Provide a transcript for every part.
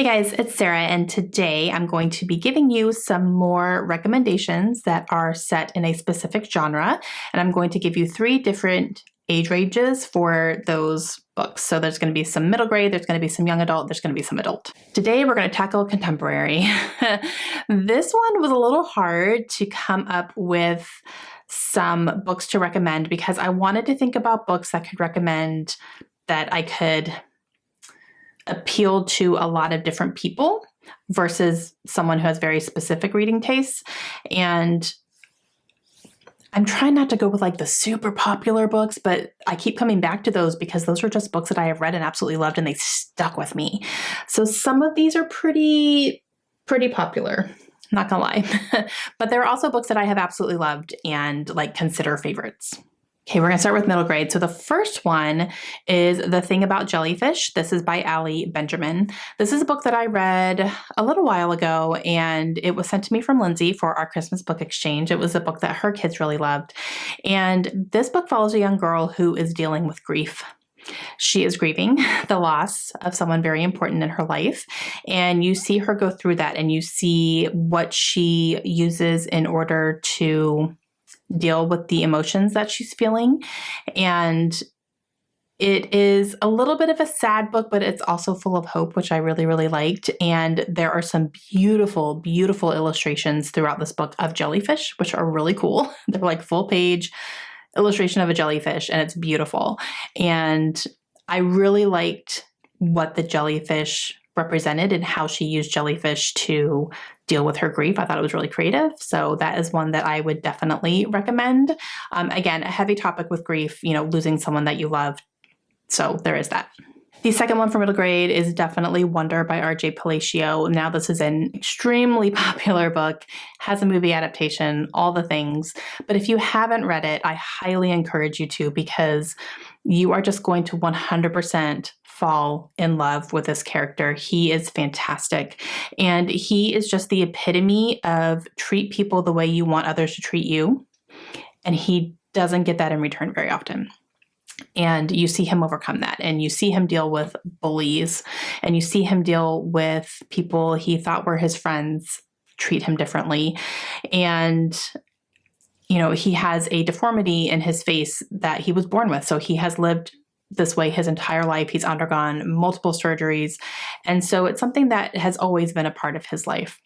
Hey guys, it's Sarah, and today I'm going to be giving you some more recommendations that are set in a specific genre, and I'm going to give you 3 different age ranges for those books. So there's going to be some middle grade, there's going to be some young adult, there's going to be some adult. Today we're going to tackle contemporary. This one was a little hard to come up with some books to recommend because I wanted to think about books that could recommend that I could appeal to a lot of different people versus someone who has very specific reading tastes. And I'm trying not to go with like the super popular books, but I keep coming back to those because those are just books that I have read and absolutely loved and they stuck with me. So some of these are pretty popular, not gonna lie. But there are also books that I have absolutely loved and like consider favorites. Okay, we're going to start with middle grade. So the first one is The Thing About Jellyfish. This is by Allie Benjamin. This is a book that I read a little while ago, and it was sent to me from Lindsay for our Christmas book exchange. It was a book that her kids really loved. And this book follows a young girl who is dealing with grief. She is grieving the loss of someone very important in her life, and you see her go through that, and you see what she uses in order to deal with the emotions that she's feeling. And it is a little bit of a sad book, but it's also full of hope, which I really liked. And there are some beautiful illustrations throughout this book of jellyfish, which are really cool. They're like full page illustration of a jellyfish, and it's beautiful. And I really liked what the jellyfish represented and how she used jellyfish to deal with her grief. I thought it was really creative. So that is one that I would definitely recommend. Again, a heavy topic with grief, losing someone that you love. So there is that. The second one for middle grade is definitely Wonder by R.J. Palacio. Now this is an extremely popular book, has a movie adaptation, all the things. But if you haven't read it, I highly encourage you to, because you are just going to 100% fall in love with this character. He is fantastic. And he is just the epitome of treat people the way you want others to treat you. And he doesn't get that in return very often. And you see him overcome that, and you see him deal with bullies, and you see him deal with people he thought were his friends treat him differently. And, he has a deformity in his face that he was born with. So he has lived this way his entire life. He's undergone multiple surgeries. And so it's something that has always been a part of his life.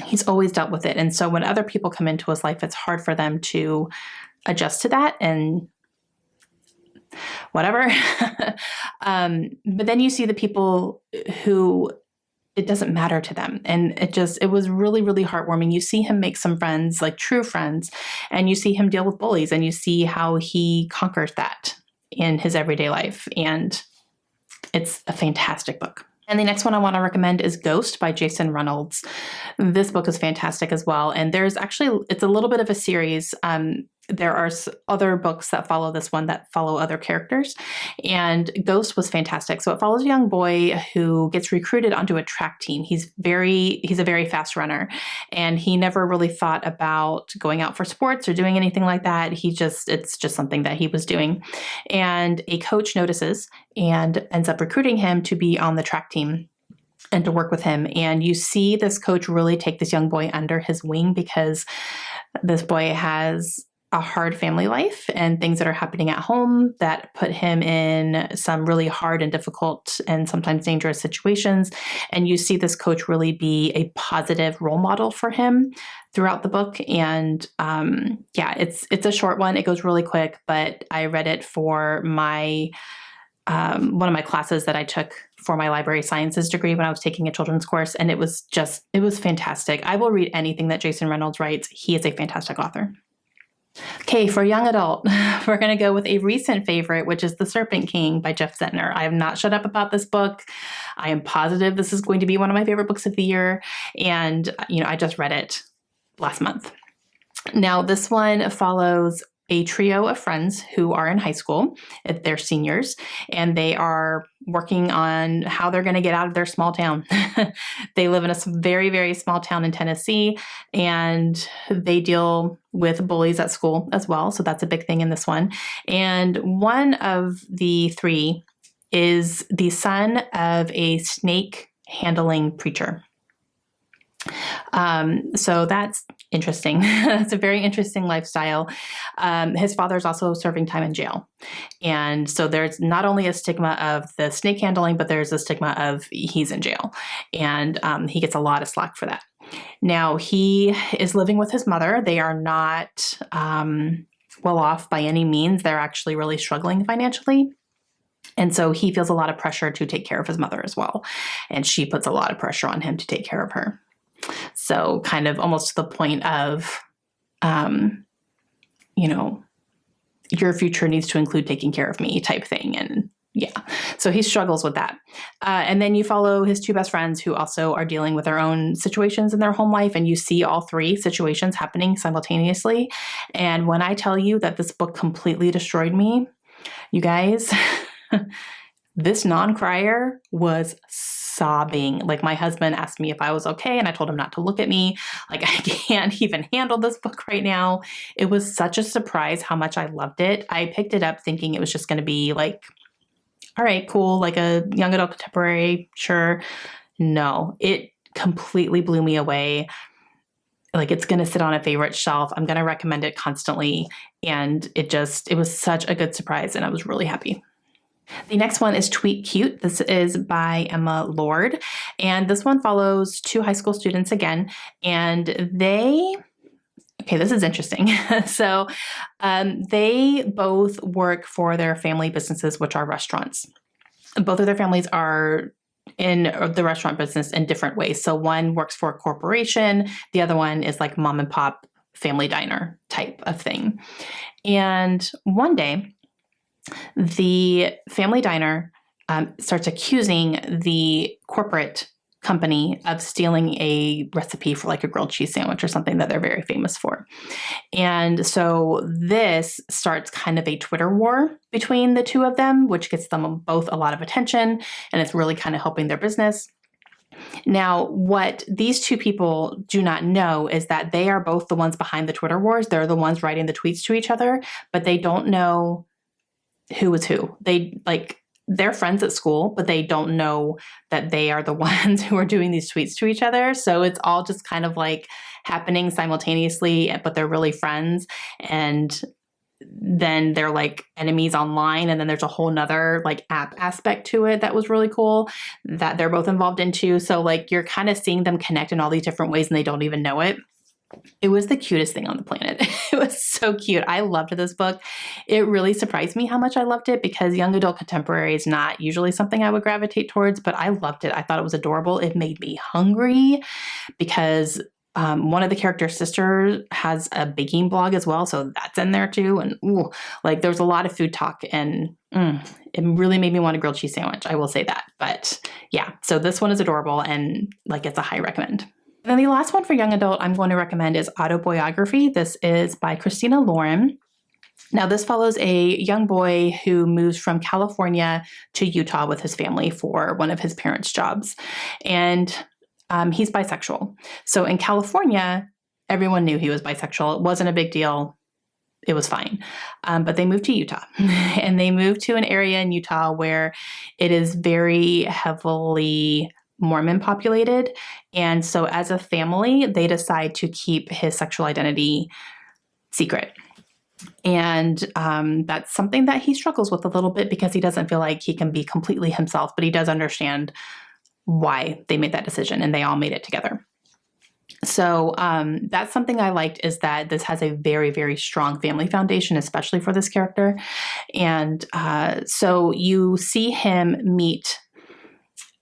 He's always dealt with it. And so when other people come into his life, it's hard for them to adjust to that and whatever. But then you see the people who it doesn't matter to them. And it was really heartwarming. You see him make some friends, like true friends, and you see him deal with bullies, and you see how he conquers that in his everyday life. And it's a fantastic book. And the next one I want to recommend is Ghost by Jason Reynolds. This book is fantastic as well. And it's a little bit of a series. There are other books that follow this one that follow other characters. And Ghost was fantastic. So it follows a young boy who gets recruited onto a track team. He's a very fast runner, and he never really thought about going out for sports or doing anything like that. It's just something that he was doing. And a coach notices and ends up recruiting him to be on the track team and to work with him. And you see this coach really take this young boy under his wing, because this boy has a hard family life and things that are happening at home that put him in some really hard and difficult and sometimes dangerous situations. And you see this coach really be a positive role model for him throughout the book. And it's a short one. It goes really quick, but I read it for my one of my classes that I took for my library sciences degree when I was taking a children's course. And it was fantastic. I will read anything that Jason Reynolds writes. He is a fantastic author. Okay, for young adult, we're going to go with a recent favorite, which is The Serpent King by Jeff Zentner. I have not shut up about this book. I am positive this is going to be one of my favorite books of the year. And, I just read it last month. Now, this one follows a trio of friends who are in high school. They're seniors, and they are working on how they're going to get out of their small town. They live in a very small town in Tennessee, and they deal with bullies at school as well. So that's a big thing in this one. And one of the 3 is the son of a snake handling preacher. So that's interesting. It's a very interesting lifestyle. His father's also serving time in jail. And so there's not only a stigma of the snake handling, but there's a stigma of he's in jail. And he gets a lot of slack for that. Now, he is living with his mother. They are not well off by any means. They're actually really struggling financially. And so he feels a lot of pressure to take care of his mother as well. And she puts a lot of pressure on him to take care of her. So kind of almost to the point of, your future needs to include taking care of me type thing. And yeah, so he struggles with that. And then you follow his two best friends who also are dealing with their own situations in their home life. And you see all three situations happening simultaneously. And when I tell you that this book completely destroyed me, you guys, this non-crier was sobbing. Like, my husband asked me if I was okay, and I told him not to look at me. Like, I can't even handle this book right now. It was such a surprise how much I loved it. I picked it up thinking it was just going to be like, all right, cool, like a young adult contemporary, sure. No, it completely blew me away. Like, it's going to sit on a favorite shelf. I'm going to recommend it constantly. And it was such a good surprise, and I was really happy. The next one is Tweet Cute. This is by Emma Lord. And this one follows two high school students again. And this is interesting. So they both work for their family businesses, which are restaurants. Both of their families are in the restaurant business in different ways. So one works for a corporation. The other one is like mom and pop family diner type of thing. And one day, the family diner starts accusing the corporate company of stealing a recipe for like a grilled cheese sandwich or something that they're very famous for. And so this starts kind of a Twitter war between the two of them, which gets them both a lot of attention, and it's really kind of helping their business. Now, what these two people do not know is that they are both the ones behind the Twitter wars. They're the ones writing the tweets to each other, but they don't know who is who. They're friends at school, but they don't know that they are the ones who are doing these tweets to each other. So it's all just kind of like happening simultaneously, but they're really friends. And then they're like enemies online. And then there's a whole nother like app aspect to it that was really cool that they're both involved into. So like you're kind of seeing them connect in all these different ways and they don't even know it. It was the cutest thing on the planet. It was so cute. I loved this book. It really surprised me how much I loved it because young adult contemporary is not usually something I would gravitate towards, but I loved it. I thought it was adorable. It made me hungry because one of the character's sisters has a baking blog as well. So that's in there too. And there's a lot of food talk and it really made me want a grilled cheese sandwich. I will say that. But yeah, so this one is adorable and like it's a high recommend. Then the last one for young adult I'm going to recommend is Autoboyography. This is by Christina Lauren. Now, this follows a young boy who moves from California to Utah with his family for one of his parents' jobs. And he's bisexual. So in California, everyone knew he was bisexual. It wasn't a big deal. It was fine. But they moved to Utah. And they moved to an area in Utah where it is very heavily Mormon populated. And so as a family, they decide to keep his sexual identity secret. And that's something that he struggles with a little bit because he doesn't feel like he can be completely himself, but he does understand why they made that decision and they all made it together. So that's something I liked is that this has a very, very strong family foundation, especially for this character. And so you see him meet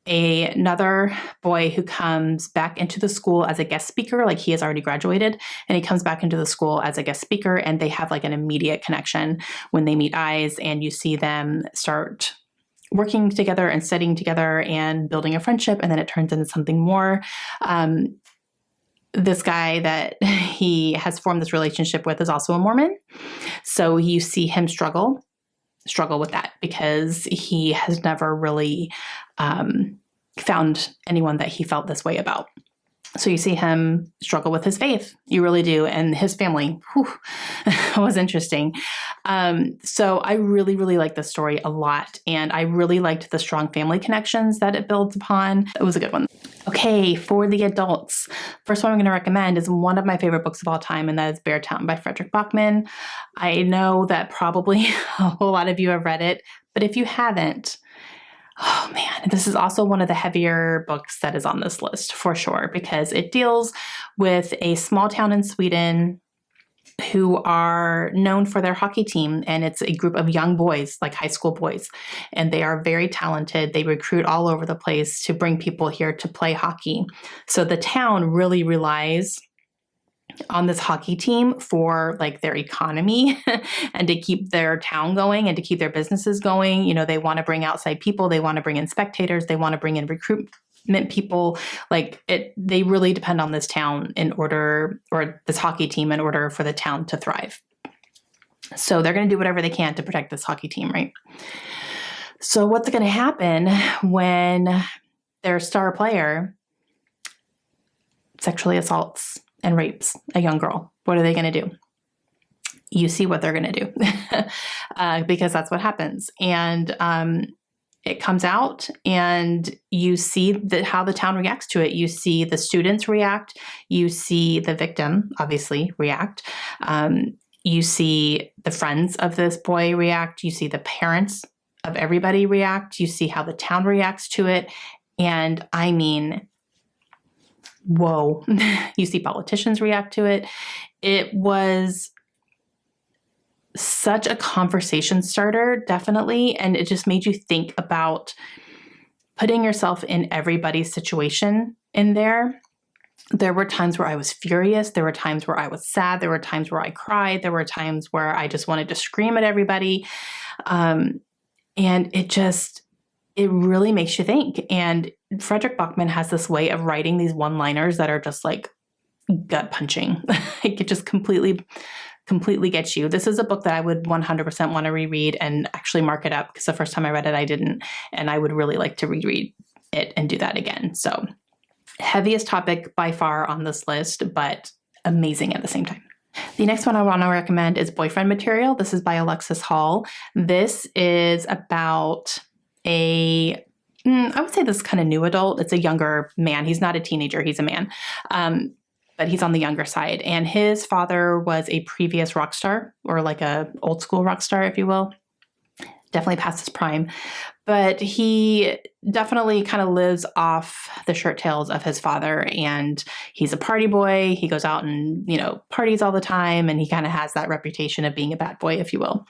another boy who comes back into the school as a guest speaker, like he has already graduated, and he comes back into the school as a guest speaker, and they have like an immediate connection when they meet eyes, and you see them start working together and studying together and building a friendship, and then it turns into something more. This guy that he has formed this relationship with is also a Mormon, so you see him struggle with that because he has never really found anyone that he felt this way about. So you see him struggle with his faith. You really do. And his family was interesting. So I really, really like this story a lot. And I really liked the strong family connections that it builds upon. It was a good one. Okay, for the adults, first one I'm going to recommend is one of my favorite books of all time, and that is Beartown by Frederick Bachman. I know that probably a whole lot of you have read it, but if you haven't, oh man, this is also one of the heavier books that is on this list for sure, because it deals with a small town in Sweden who are known for their hockey team. And it's a group of young boys, like high school boys. And they are very talented. They recruit all over the place to bring people here to play hockey. So the town really relies on this hockey team for like their economy and to keep their town going and to keep their businesses going. You know, they want to bring outside people. They want to bring in spectators. They want to bring in recruitment people. Like they really depend on this town or this hockey team in order for the town to thrive. So they're going to do whatever they can to protect this hockey team, right? So what's going to happen when their star player sexually assaults and rapes a young girl? What are they going to do? You see what they're going to do because that's what happens. And it comes out and you see how the town reacts to it. You see the students react. You see the victim, obviously, react. You see the friends of this boy react. You see the parents of everybody react. You see how the town reacts to it. And I mean, whoa. You see politicians react to it. It was such a conversation starter, definitely. And it just made you think about putting yourself in everybody's situation in there. There were times where I was furious. There were times where I was sad. There were times where I cried. There were times where I just wanted to scream at everybody. And it really makes you think. And Frederick Bachman has this way of writing these one-liners that are just like gut punching. It just completely gets you. This is a book that I would 100% want to reread and actually mark it up, because the first time I read it, I didn't. And I would really like to reread it and do that again. So heaviest topic by far on this list, but amazing at the same time. The next one I want to recommend is Boyfriend Material. This is by Alexis Hall. This is about I would say this is kind of new adult. It's a younger man. He's not a teenager. He's a man. But he's on the younger side. And his father was a previous rock star, or like a old school rock star, if you will. Definitely past his prime. But he definitely kind of lives off the shirt tails of his father. And he's a party boy. He goes out and, parties all the time. And he kind of has that reputation of being a bad boy, if you will.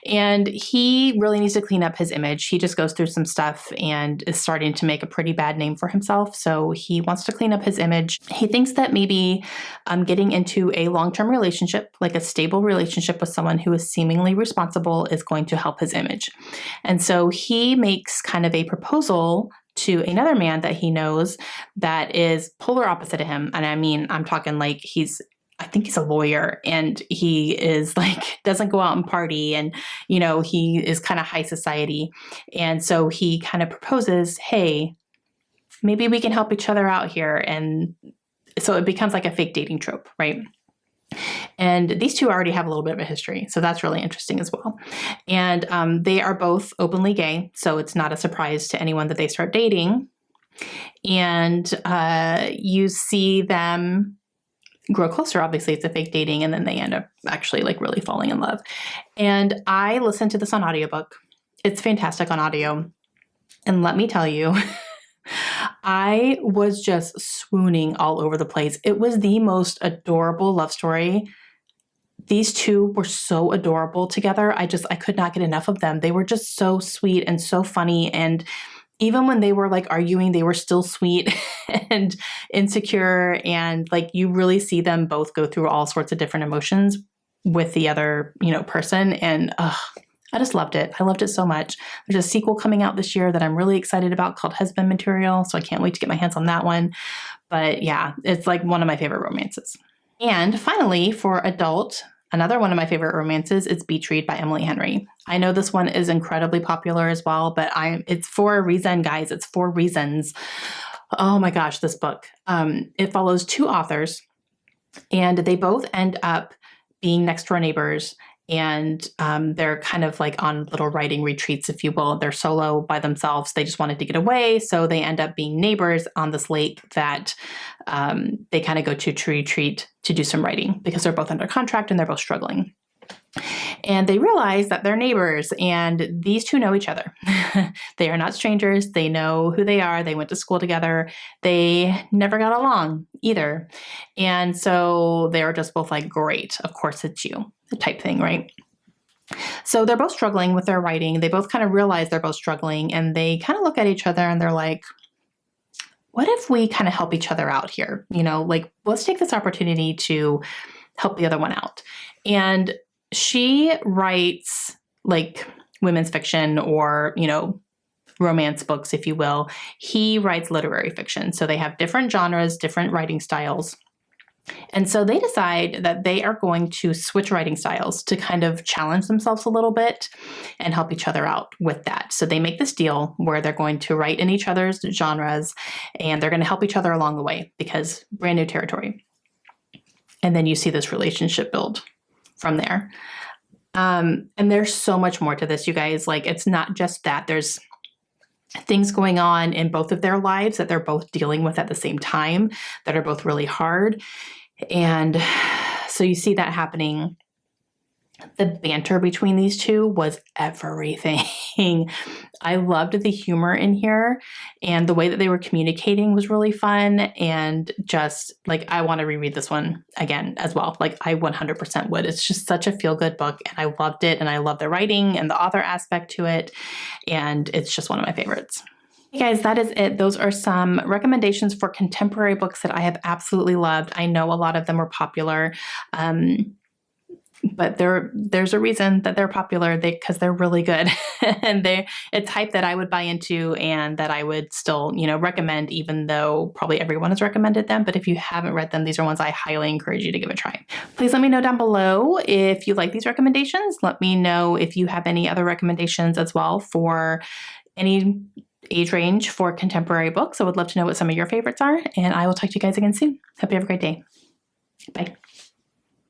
And he really needs to clean up his image. He just goes through some stuff and is starting to make a pretty bad name for himself. So he wants to clean up his image. He thinks that maybe getting into a long-term relationship, like a stable relationship with someone who is seemingly responsible, is going to help his image. And so he makes kind of a proposal to another man that he knows that is polar opposite to him. And I mean, I'm talking like I think he's a lawyer, and he is like, doesn't go out and party, and, he is kind of high society. And so he kind of proposes, hey, maybe we can help each other out here. And so it becomes like a fake dating trope, right? And these two already have a little bit of a history. So that's really interesting as well. And they are both openly gay. So it's not a surprise to anyone that they start dating. And you see them grow closer. Obviously, it's a fake dating. And then they end up actually like really falling in love. And I listened to this on audiobook. It's fantastic on audio. And let me tell you, I was just swooning all over the place. It was the most adorable love story. These two were so adorable together. I could not get enough of them. They were just so sweet and so funny. And even when they were like arguing, they were still sweet and insecure. And like, you really see them both go through all sorts of different emotions with the other, person. And I just loved it. I loved it so much. There's a sequel coming out this year that I'm really excited about called Husband Material. So I can't wait to get my hands on that one. But yeah, it's like one of my favorite romances. And finally, for adult, another one of my favorite romances is Beach Read by Emily Henry. I know this one is incredibly popular as well, but it's for a reason, guys. It's for reasons. Oh my gosh, this book. It follows two authors, and they both end up being next door neighbors. and they're kind of like on little writing retreats, if you will. They're solo by themselves. They just wanted to get away, so they end up being neighbors on this lake that they kind of go to retreat to do some writing because they're both under contract and they're both struggling. And they realize that they're neighbors, and these two know each other. They are not strangers. They know who they are. They went to school together. They never got along either. And so they're just both like, great, of course it's you, type thing, right? So they're both struggling with their writing. They both kind of realize they're both struggling, and they kind of look at each other and they're like, what if we kind of help each other out here? You know, like, let's take this opportunity to help the other one out. And she writes like women's fiction or, you know, romance books, if you will. He writes literary fiction. So they have different genres, different writing styles. And so they decide that they are going to switch writing styles to kind of challenge themselves a little bit and help each other out with that. So they make this deal where they're going to write in each other's genres, and they're going to help each other along the way because brand new territory. And then you see this relationship build from there. And there's so much more to this, you guys. Like, it's not just that. There's things going on in both of their lives that they're both dealing with at the same time that are both really hard. And so you see that happening. The banter between these two was everything. I loved the humor in here, and the way that they were communicating was really fun. And just like, I want to reread this one again as well. Like, I 100% would. It's just such a feel-good book, and I loved it. And I love the writing and the author aspect to it. And it's just one of my favorites. Hey guys, that is it. Those are some recommendations for contemporary books that I have absolutely loved. I know a lot of them were popular. But there's a reason that they're popular, because they're really good. And it's hype that I would buy into and that I would still, you know, recommend, even though probably everyone has recommended them. But if you haven't read them, these are ones I highly encourage you to give a try. Please let me know down below if you like these recommendations. Let me know if you have any other recommendations as well for any age range for contemporary books. I would love to know what some of your favorites are, and I will talk to you guys again soon. Hope you have a great day. Bye.